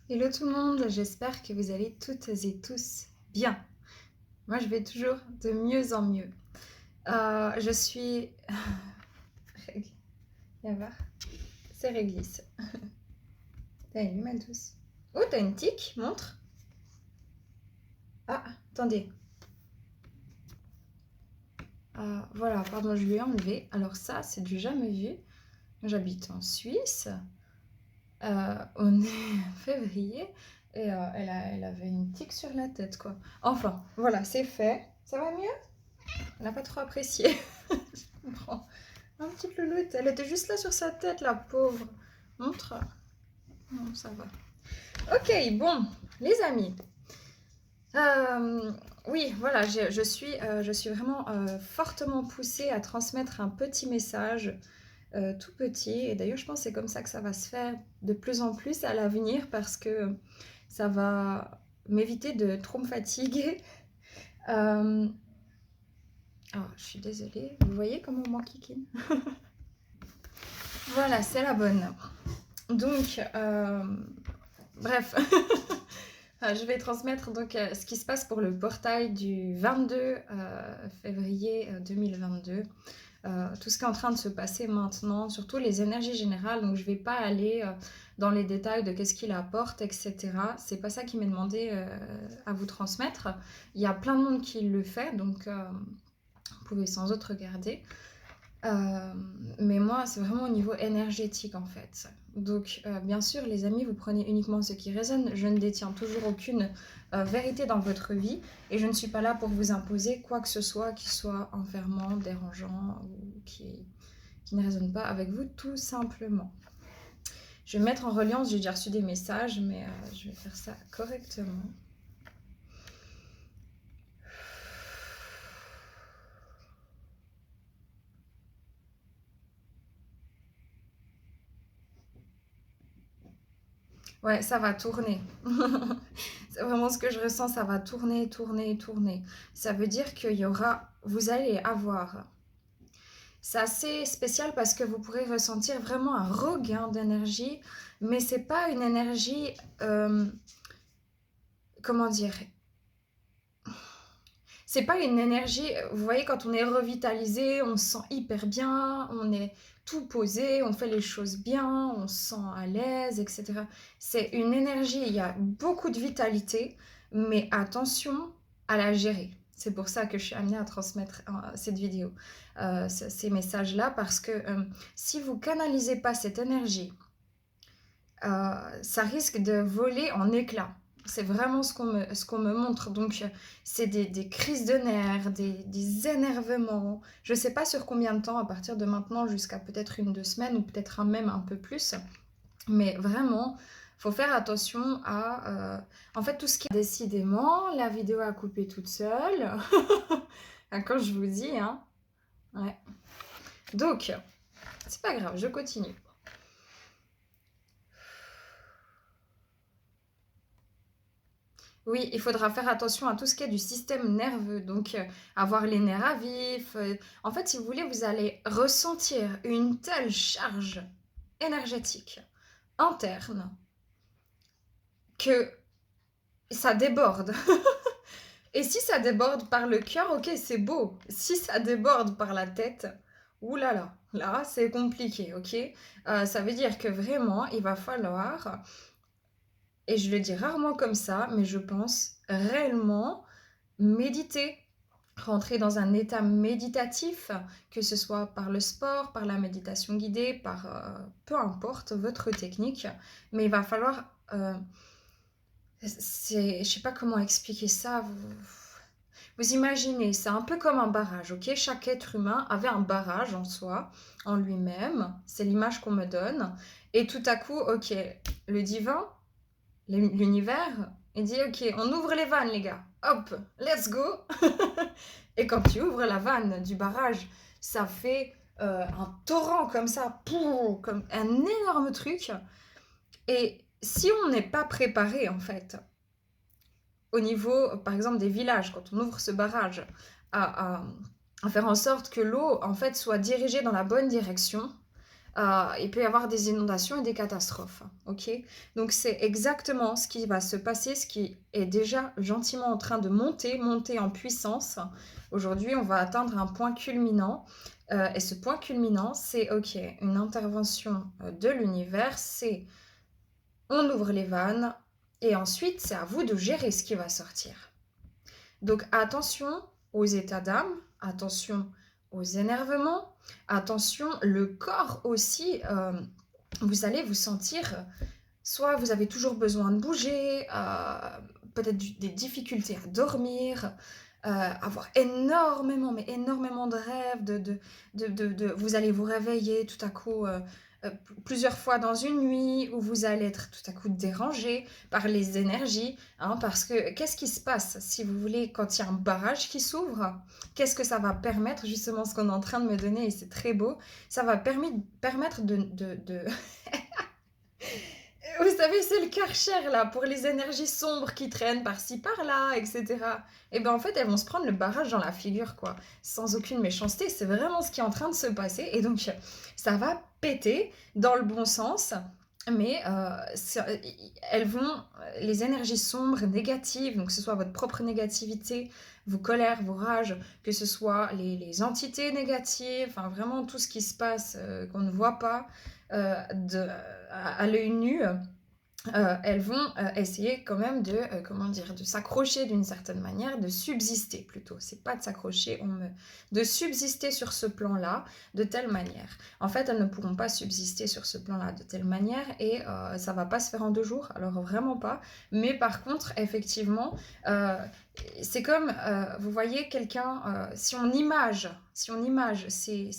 Hello tout le monde, j'espère que vous allez toutes et tous bien. Moi je vais toujours de mieux en mieux. Je suis... Viens voir, c'est réglisse. T'as une mal douce. Oh, t'as une tique, montre. Ah, attendez. Voilà, pardon, je lui ai enlevé. Alors ça, c'est du jamais vu. J'habite en Suisse. On est en février. Et elle avait une tique sur la tête, quoi. Enfin, voilà, c'est fait. Ça va mieux? Elle n'a pas trop apprécié. Je comprends. Un petit louloute. Elle était juste là sur sa tête, la pauvre. Montre. Non, ça va. Ok, bon, les amis. Oui, voilà, je suis vraiment fortement poussée à transmettre un petit message, tout petit. Et d'ailleurs, je pense que c'est comme ça que ça va se faire de plus en plus à l'avenir parce que ça va m'éviter de trop me fatiguer. Euh, Oh, je suis désolée. Vous voyez comment on m'enquiquine? Voilà, c'est la bonne. Donc, bref, je vais transmettre donc ce qui se passe pour le portail du 22 février 2022. Tout ce qui est en train de se passer maintenant, surtout les énergies générales. Donc, je ne vais pas aller dans les détails de qu'est-ce qu'il apporte, etc. C'est pas ça qui m'est demandé à vous transmettre. Il y a plein de monde qui le fait, donc vous pouvez sans doute regarder. Mais moi, c'est vraiment au niveau énergétique en fait. Donc, bien sûr, les amis, vous prenez uniquement ce qui résonne. Je ne détiens toujours aucune vérité dans votre vie et je ne suis pas là pour vous imposer quoi que ce soit qui soit enfermant, dérangeant ou qui ne résonne pas avec vous, tout simplement. Je vais mettre en reliance, j'ai déjà reçu des messages, mais je vais faire ça correctement. Ouais, ça va tourner. C'est vraiment ce que je ressens, ça va tourner, tourner, tourner. Ça veut dire qu'il y aura, vous allez avoir. C'est assez spécial parce que vous pourrez ressentir vraiment un regain d'énergie, mais c'est pas une énergie, comment dire, c'est pas une énergie, vous voyez, quand on est revitalisé, on se sent hyper bien, on est tout posé, on fait les choses bien, on se sent à l'aise, etc. C'est une énergie, il y a beaucoup de vitalité, mais attention à la gérer. C'est pour ça que je suis amenée à transmettre cette vidéo, ces messages-là, parce que si vous canalisez pas cette énergie, ça risque de voler en éclats. C'est vraiment ce qu'on me montre. Donc, c'est des crises de nerfs, des énervements. Je ne sais pas sur combien de temps, à partir de maintenant jusqu'à peut-être 1, 2 semaines, ou peut-être même un peu plus. Mais vraiment, il faut faire attention à... en fait, tout ce qui est... Décidément, la vidéo a coupé toute seule. Quand je vous dis, hein. Ouais. Donc, c'est pas grave, je continue. Oui, il faudra faire attention à tout ce qui est du système nerveux, donc avoir les nerfs à vif. En fait, si vous voulez, vous allez ressentir une telle charge énergétique interne que ça déborde. Et si ça déborde par le cœur, ok, c'est beau. Si ça déborde par la tête, oulala, là, c'est compliqué, ok. Ça veut dire que vraiment, il va falloir, et je le dis rarement comme ça, mais je pense réellement méditer, rentrer dans un état méditatif, que ce soit par le sport, par la méditation guidée, par peu importe votre technique, mais il va falloir, je sais pas comment expliquer ça. Vous imaginez, c'est un peu comme un barrage, ok? Chaque être humain avait un barrage en soi, en lui-même. C'est l'image qu'on me donne. Et tout à coup, ok, le divin, l'univers, il dit ok, on ouvre les vannes, les gars. Hop, let's go. Et quand tu ouvres la vanne du barrage, ça fait un torrent comme ça, comme un énorme truc. Et si on n'est pas préparé, en fait, au niveau, par exemple, des villages, quand on ouvre ce barrage, à faire en sorte que l'eau, en fait, soit dirigée dans la bonne direction, il peut y avoir des inondations et des catastrophes. Ok? Donc c'est exactement ce qui va se passer, ce qui est déjà gentiment en train de monter en puissance. Aujourd'hui, on va atteindre un point culminant. Et ce point culminant, c'est ok, une intervention de l'univers, c'est on ouvre les vannes et ensuite c'est à vous de gérer ce qui va sortir. Donc attention aux états d'âme, attention aux énervements, attention le corps aussi. Vous allez vous sentir, soit vous avez toujours besoin de bouger, peut-être des difficultés à dormir, avoir énormément, mais énormément de rêves, vous allez vous réveiller tout à coup plusieurs fois dans une nuit, où vous allez être tout à coup dérangé par les énergies, hein, parce que qu'est-ce qui se passe, si vous voulez, quand il y a un barrage qui s'ouvre, qu'est-ce que ça va permettre, justement ce qu'on est en train de me donner, et c'est très beau, ça va permettre de... Vous savez, c'est le Karcher, là, pour les énergies sombres qui traînent par-ci, par-là, etc. Et bien, en fait, elles vont se prendre le barrage dans la figure, quoi. Sans aucune méchanceté, c'est vraiment ce qui est en train de se passer. Et donc, ça va péter dans le bon sens. Mais elles vont, les énergies sombres, négatives, donc que ce soit votre propre négativité, vos colères, vos rages, que ce soit les entités négatives, enfin vraiment tout ce qui se passe qu'on ne voit pas à l'œil nu, elles vont essayer quand même de, comment dire, de s'accrocher d'une certaine manière, de subsister plutôt. C'est pas de s'accrocher, de subsister sur ce plan-là de telle manière. En fait, elles ne pourront pas subsister sur ce plan-là de telle manière et ça va pas se faire en 2 jours, alors vraiment pas. Mais par contre, effectivement, c'est comme, vous voyez quelqu'un, si on image ces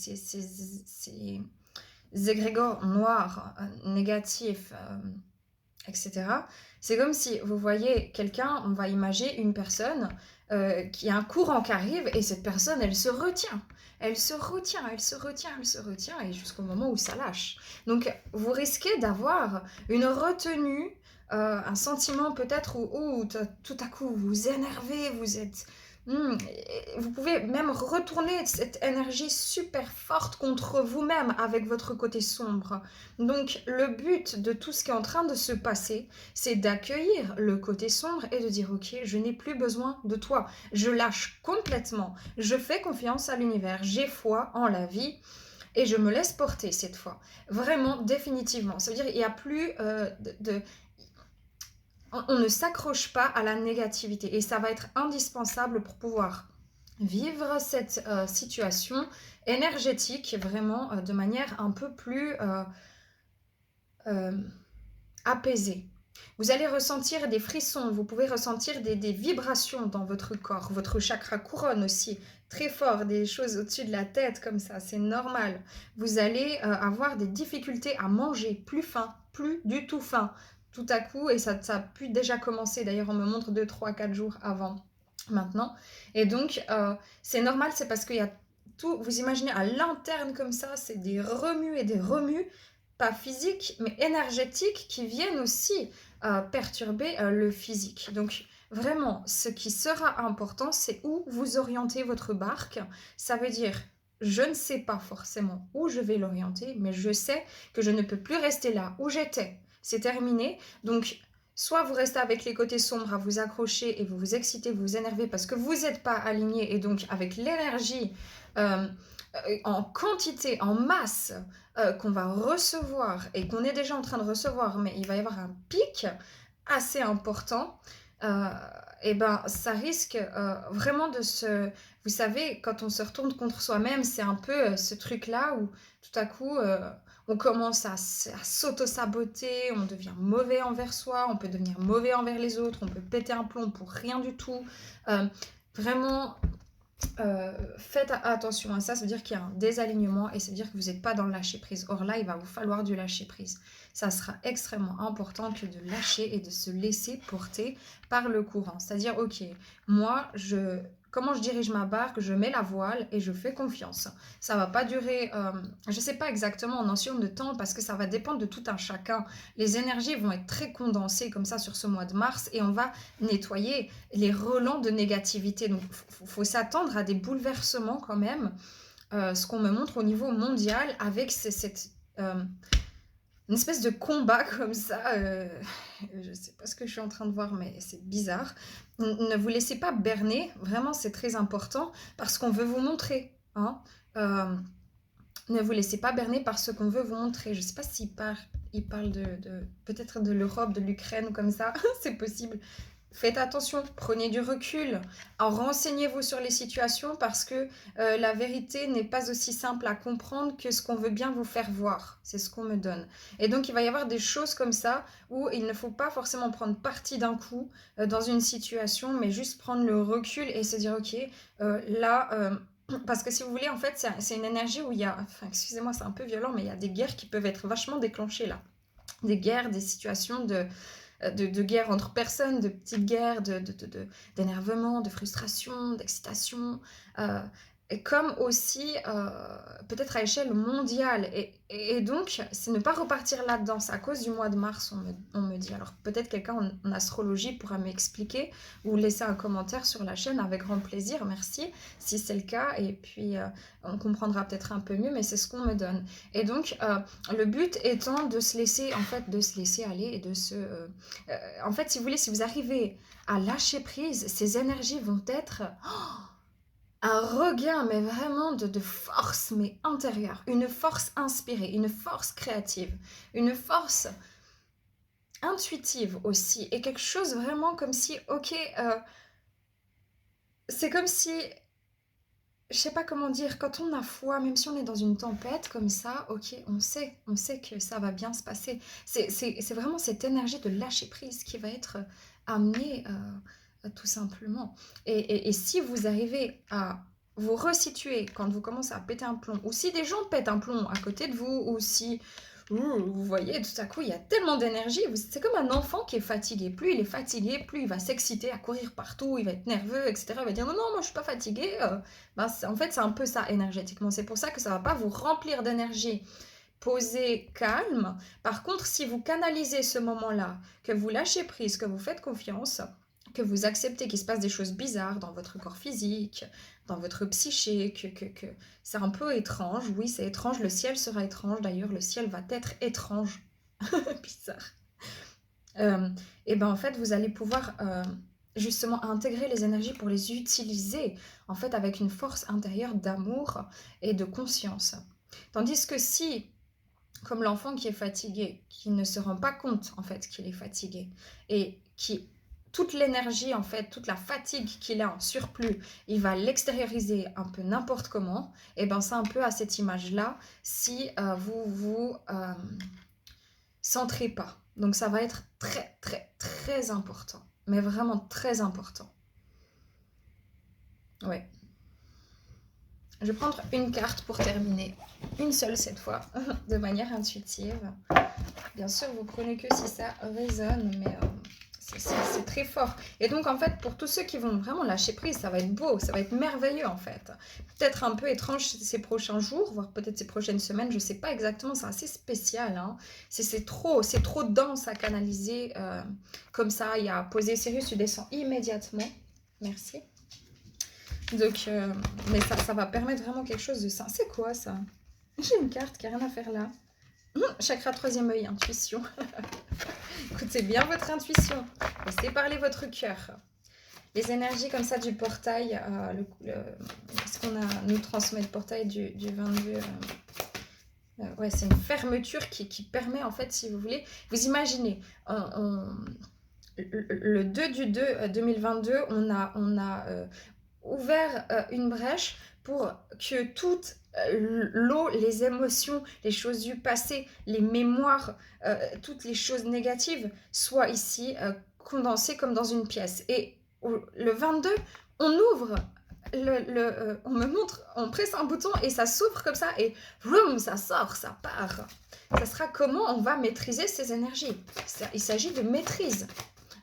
égrégores noirs, négatifs, etc. C'est comme si vous voyez quelqu'un, on va imaginer une personne qui a un courant qui arrive et cette personne, elle se retient. Elle se retient, et jusqu'au moment où ça lâche. Donc, vous risquez d'avoir une retenue, un sentiment peut-être où tout à coup vous vous énervez, vous êtes... Vous pouvez même retourner cette énergie super forte contre vous-même avec votre côté sombre. Donc le but de tout ce qui est en train de se passer, c'est d'accueillir le côté sombre et de dire ok, je n'ai plus besoin de toi. Je lâche complètement, je fais confiance à l'univers, j'ai foi en la vie. Et je me laisse porter cette fois. Vraiment, définitivement. Ça veut dire qu'il n'y a plus on ne s'accroche pas à la négativité et ça va être indispensable pour pouvoir vivre cette situation énergétique vraiment de manière un peu plus apaisée. Vous allez ressentir des frissons, vous pouvez ressentir des vibrations dans votre corps, votre chakra couronne aussi, très fort, des choses au-dessus de la tête comme ça, c'est normal. Vous allez avoir des difficultés à manger, plus faim, plus du tout faim, tout à coup, et ça a pu déjà commencer, d'ailleurs on me montre 2, 3, 4 jours avant maintenant, et donc c'est normal, c'est parce qu'il y a tout, vous imaginez à l'interne comme ça, c'est des remues et des remues, pas physiques, mais énergétiques, qui viennent aussi perturber le physique. Donc vraiment, ce qui sera important, c'est où vous orientez votre barque. Ça veut dire, je ne sais pas forcément où je vais l'orienter, mais je sais que je ne peux plus rester là où j'étais. C'est terminé. Donc, soit vous restez avec les côtés sombres à vous accrocher et vous vous excitez, vous vous énervez parce que vous n'êtes pas aligné et donc avec l'énergie en quantité, en masse qu'on va recevoir et qu'on est déjà en train de recevoir, mais il va y avoir un pic assez important, et ben ça risque vraiment de se... Vous savez, quand on se retourne contre soi-même, c'est un peu ce truc-là où tout à coup... on commence à s'auto-saboter, on devient mauvais envers soi, on peut devenir mauvais envers les autres, on peut péter un plomb pour rien du tout. Vraiment, faites attention à ça, ça veut dire qu'il y a un désalignement et ça veut dire que vous n'êtes pas dans le lâcher-prise. Or là, il va vous falloir du lâcher-prise. Ça sera extrêmement important que de lâcher et de se laisser porter par le courant. C'est-à-dire, ok, moi, comment je dirige ma barque, je mets la voile et je fais confiance. Ça va pas durer, je ne sais pas exactement en notion de temps parce que ça va dépendre de tout un chacun. Les énergies vont être très condensées comme ça sur ce mois de mars et on va nettoyer les relents de négativité. Donc, faut s'attendre à des bouleversements quand même. Ce qu'on me montre au niveau mondial avec cette une espèce de combat comme ça. Je sais pas ce que je suis en train de voir, mais c'est bizarre. Ne vous laissez pas berner, vraiment c'est très important, parce qu'on veut vous montrer. Hein. Ne vous laissez pas berner par ce qu'on veut vous montrer. Je sais pas il parle de peut-être de l'Europe, de l'Ukraine ou comme ça, c'est possible. Faites attention, prenez du recul, renseignez-vous sur les situations parce que la vérité n'est pas aussi simple à comprendre que ce qu'on veut bien vous faire voir. C'est ce qu'on me donne. Et donc il va y avoir des choses comme ça où il ne faut pas forcément prendre parti d'un coup dans une situation, mais juste prendre le recul et se dire ok, là... parce que si vous voulez, en fait, c'est une énergie où il y a... Enfin, excusez-moi, c'est un peu violent, mais il y a des guerres qui peuvent être vachement déclenchées là. Des guerres, des situations de guerre entre personnes, de petites guerres, d'énervement, de frustration, d'excitation, et comme aussi peut-être à échelle mondiale. Et donc, c'est ne pas repartir là-dedans. C'est à cause du mois de mars, on me dit. Alors peut-être quelqu'un en astrologie pourra m'expliquer ou laisser un commentaire sur la chaîne avec grand plaisir, merci, si c'est le cas. Et puis, on comprendra peut-être un peu mieux, mais c'est ce qu'on me donne. Et donc, le but étant de se laisser, en fait, de se laisser aller et de se... en fait, si vous voulez, si vous arrivez à lâcher prise, ces énergies vont être un regain, mais vraiment de force, mais intérieure. Une force inspirée, une force créative, une force intuitive aussi. Et quelque chose vraiment comme si, ok, c'est comme si... Je sais pas comment dire, quand on a foi, même si on est dans une tempête comme ça, ok, on sait que ça va bien se passer. C'est vraiment cette énergie de lâcher prise qui va être amenée tout simplement. Et si vous arrivez à vous resituer quand vous commencez à péter un plomb, ou si des gens pètent un plomb à côté de vous, ou si vous voyez, tout à coup, il y a tellement d'énergie. C'est comme un enfant qui est fatigué. Plus il est fatigué, plus il va s'exciter à courir partout, il va être nerveux, etc. Il va dire non, non, moi je suis pas fatigué. En fait, c'est un peu ça énergétiquement. C'est pour ça que ça va pas vous remplir d'énergie. Posé, calme. Par contre, si vous canalisez ce moment-là, que vous lâchez prise, que vous faites confiance, que vous acceptez qu'il se passe des choses bizarres dans votre corps physique, dans votre psyché, que c'est un peu étrange. Oui, c'est étrange. Le ciel sera étrange. D'ailleurs, le ciel va être étrange. Bizarre. Et ben en fait, vous allez pouvoir justement intégrer les énergies pour les utiliser en fait avec une force intérieure d'amour et de conscience. Tandis que si, comme l'enfant qui est fatigué, qui ne se rend pas compte en fait qu'il est fatigué et qui toute l'énergie en fait, toute la fatigue qu'il a en surplus, il va l'extérioriser un peu n'importe comment, et ben c'est un peu à cette image-là si vous vous centrez pas. Donc ça va être très très très important, mais vraiment très important. Ouais. Je vais prendre une carte pour terminer, une seule cette fois, de manière intuitive. Bien sûr, vous prenez que si ça résonne, mais c'est très fort. Et donc, en fait, pour tous ceux qui vont vraiment lâcher prise, ça va être beau, ça va être merveilleux, en fait. Peut-être un peu étrange ces prochains jours, voire peut-être ces prochaines semaines, je ne sais pas exactement, c'est assez spécial. Hein. C'est trop dense à canaliser comme ça. Il y a posé Sirius, tu descends immédiatement. Merci. Donc, mais ça va permettre vraiment quelque chose de ça. C'est quoi ça? J'ai une carte qui n'a rien à faire là. Chakra troisième œil, intuition. Écoutez bien votre intuition. Laissez parler votre cœur. Les énergies comme ça du portail, ce qu'on a nous transmet le portail du 22. Ouais, c'est une fermeture qui permet en fait, si vous voulez, vous imaginez, le 2 du 2 2022, on a ouvert une brèche pour que toute l'eau, les émotions, les choses du passé, les mémoires, toutes les choses négatives soient ici condensées comme dans une pièce. Et le 22, on ouvre, on me montre, on presse un bouton et ça s'ouvre comme ça et vroom, ça sort, ça part. Ça sera comment on va maîtriser ces énergies. Il s'agit de maîtrise.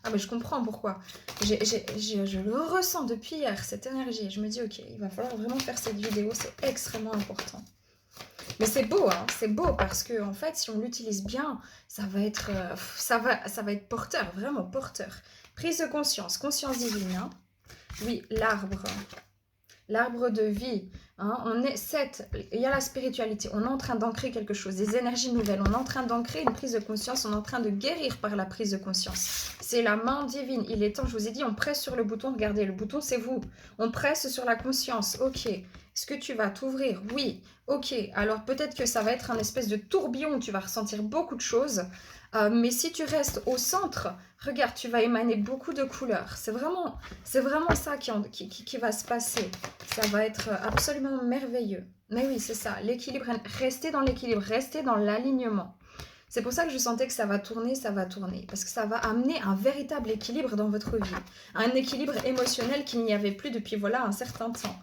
Ah mais je comprends pourquoi. Je le ressens depuis hier, cette énergie. Je me dis, ok, il va falloir vraiment faire cette vidéo, c'est extrêmement important. Mais c'est beau, hein, c'est beau parce que en fait, si on l'utilise bien, ça va être porteur, vraiment porteur. Prise de conscience, conscience divine. Hein. Oui, l'arbre. l'arbre de vie. Hein, on est 7, il y a la spiritualité, on est en train d'ancrer quelque chose, des énergies nouvelles, on est en train d'ancrer une prise de conscience, on est en train de guérir par la prise de conscience. C'est la main divine, il est temps, je vous ai dit, on presse sur le bouton, regardez, le bouton c'est vous. On presse sur la conscience, ok. Est-ce que tu vas t'ouvrir? Oui, ok. Alors peut-être que ça va être un espèce de tourbillon où tu vas ressentir beaucoup de choses, mais si tu restes au centre, regarde, tu vas émaner beaucoup de couleurs. C'est vraiment ça qui va se passer. Ça va être absolument merveilleux. Mais oui, c'est ça, l'équilibre, restez dans l'équilibre, restez dans l'alignement. C'est pour ça que je sentais que ça va tourner, parce que ça va amener un véritable équilibre dans votre vie. Un équilibre émotionnel qu'il n'y avait plus depuis, voilà, un certain temps.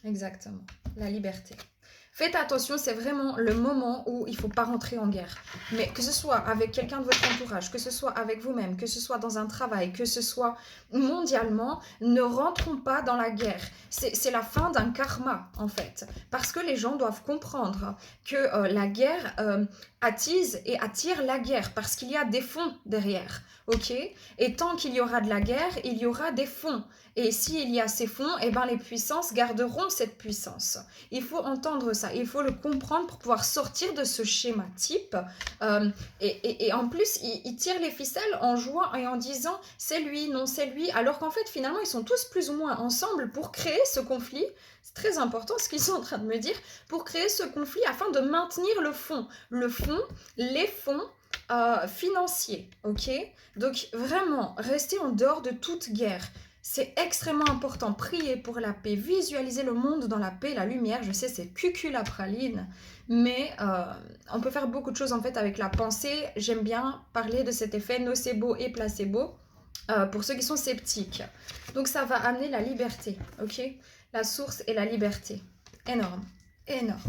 Exactement, la liberté. Faites attention, c'est vraiment le moment où il ne faut pas rentrer en guerre. Mais que ce soit avec quelqu'un de votre entourage, que ce soit avec vous-même, que ce soit dans un travail, que ce soit mondialement, ne rentrons pas dans la guerre. C'est la fin d'un karma, en fait. Parce que les gens doivent comprendre que la guerre attise et attire la guerre, parce qu'il y a des fonds derrière. Ok? Et tant qu'il y aura de la guerre, il y aura des fonds. Et s'il y a ces fonds, eh ben les puissances garderont cette puissance. Il faut entendre ça, il faut le comprendre pour pouvoir sortir de ce schéma type. Et en plus, il tire les ficelles en jouant et en disant c'est lui, non c'est lui, alors qu'en fait finalement ils sont tous plus ou moins ensemble pour créer ce conflit. C'est très important ce qu'ils sont en train de me dire, pour créer ce conflit afin de maintenir le fond. Le fond, les fonds financiers, ok? Donc vraiment, restez en dehors de toute guerre. C'est extrêmement important. Priez pour la paix, visualisez le monde dans la paix, la lumière. Je sais, c'est cucul la praline, mais on peut faire beaucoup de choses en fait avec la pensée. J'aime bien parler de cet effet nocebo et placebo pour ceux qui sont sceptiques. Donc ça va amener la liberté, ok? La source et la liberté. Énorme, énorme.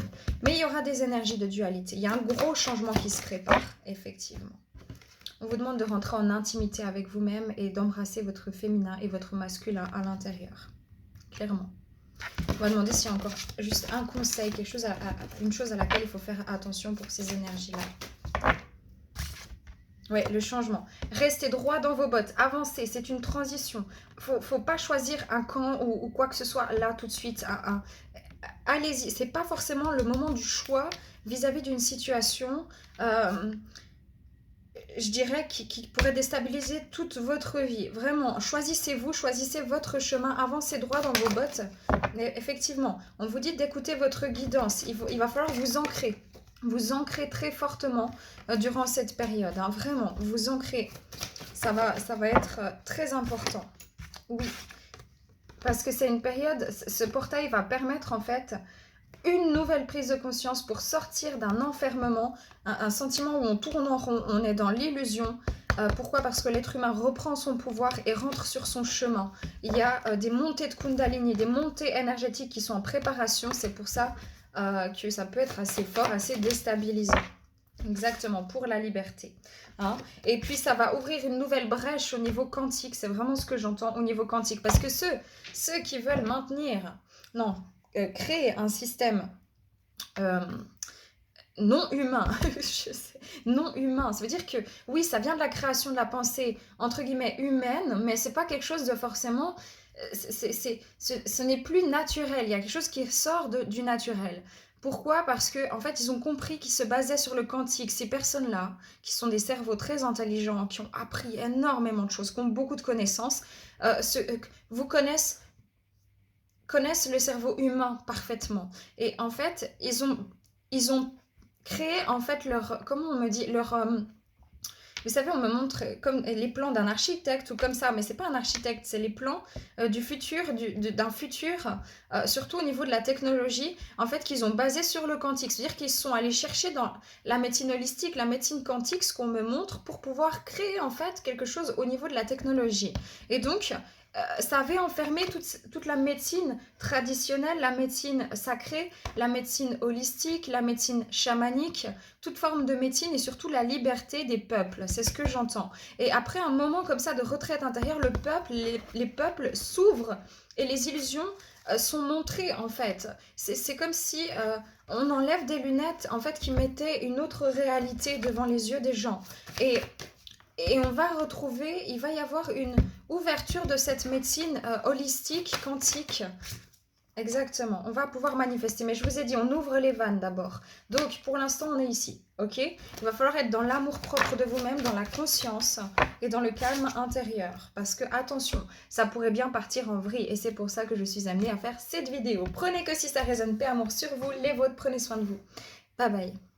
Mais il y aura des énergies de dualité. Il y a un gros changement qui se prépare, effectivement. On vous demande de rentrer en intimité avec vous-même et d'embrasser votre féminin et votre masculin à l'intérieur. Clairement. On va demander s'il y a encore juste un conseil, quelque chose une chose à laquelle il faut faire attention pour ces énergies-là. Oui, le changement. Restez droit dans vos bottes, avancez, c'est une transition. Faut pas choisir un camp ou quoi que ce soit là tout de suite. Allez-y, c'est pas forcément le moment du choix vis-à-vis d'une situation... je dirais, qui pourrait déstabiliser toute votre vie. Vraiment, choisissez-vous, choisissez votre chemin, avancez droit dans vos bottes. Mais effectivement, on vous dit d'écouter votre guidance. Il va falloir vous ancrer très fortement durant cette période. Hein. Vraiment, vous ancrer. Ça va être très important. Oui, parce que c'est une période, ce portail va permettre en fait... une nouvelle prise de conscience pour sortir d'un enfermement, un sentiment où on tourne en rond, on est dans l'illusion. Pourquoi? Parce que l'être humain reprend son pouvoir et rentre sur son chemin. Il y a des montées de Kundalini, des montées énergétiques qui sont en préparation. C'est pour ça que ça peut être assez fort, assez déstabilisant. Exactement, pour la liberté. Hein. Et puis ça va ouvrir une nouvelle brèche au niveau quantique. C'est vraiment ce que j'entends au niveau quantique. Parce que ceux qui veulent maintenir... Non, créer un système non humain, je sais, non humain, ça veut dire que oui, ça vient de la création de la pensée entre guillemets humaine, mais c'est pas quelque chose de forcément, ce n'est plus naturel, il y a quelque chose qui sort du naturel. Pourquoi? Parce que en fait, ils ont compris qu'ils se basaient sur le quantique. Ces personnes-là, qui sont des cerveaux très intelligents, qui ont appris énormément de choses, qui ont beaucoup de connaissances, vous connaissent le cerveau humain parfaitement. Et en fait, ils ont créé en fait leur... Comment on me dit? Leur... vous savez, on me montre comme les plans d'un architecte ou comme ça, mais c'est pas un architecte, c'est les plans du futur, d'un futur, surtout au niveau de la technologie, en fait, qu'ils ont basé sur le quantique. C'est-à-dire qu'ils sont allés chercher dans la médecine holistique, la médecine quantique, ce qu'on me montre pour pouvoir créer en fait quelque chose au niveau de la technologie. Et donc... ça avait enfermé toute la médecine traditionnelle, la médecine sacrée, la médecine holistique, la médecine chamanique, toute forme de médecine et surtout la liberté des peuples. C'est ce que j'entends. Et après un moment comme ça de retraite intérieure, le peuple, les peuples s'ouvrent et les illusions sont montrées en fait. C'est comme si on enlève des lunettes en fait qui mettaient une autre réalité devant les yeux des gens. Et on va retrouver, il va y avoir une ouverture de cette médecine holistique, quantique. Exactement, on va pouvoir manifester. Mais je vous ai dit, on ouvre les vannes d'abord. Donc, pour l'instant, on est ici, ok? Il va falloir être dans l'amour-propre de vous-même, dans la conscience et dans le calme intérieur. Parce que, attention, ça pourrait bien partir en vrille. Et c'est pour ça que je suis amenée à faire cette vidéo. Prenez que si ça résonne, paix, amour sur vous, les vôtres, prenez soin de vous. Bye bye.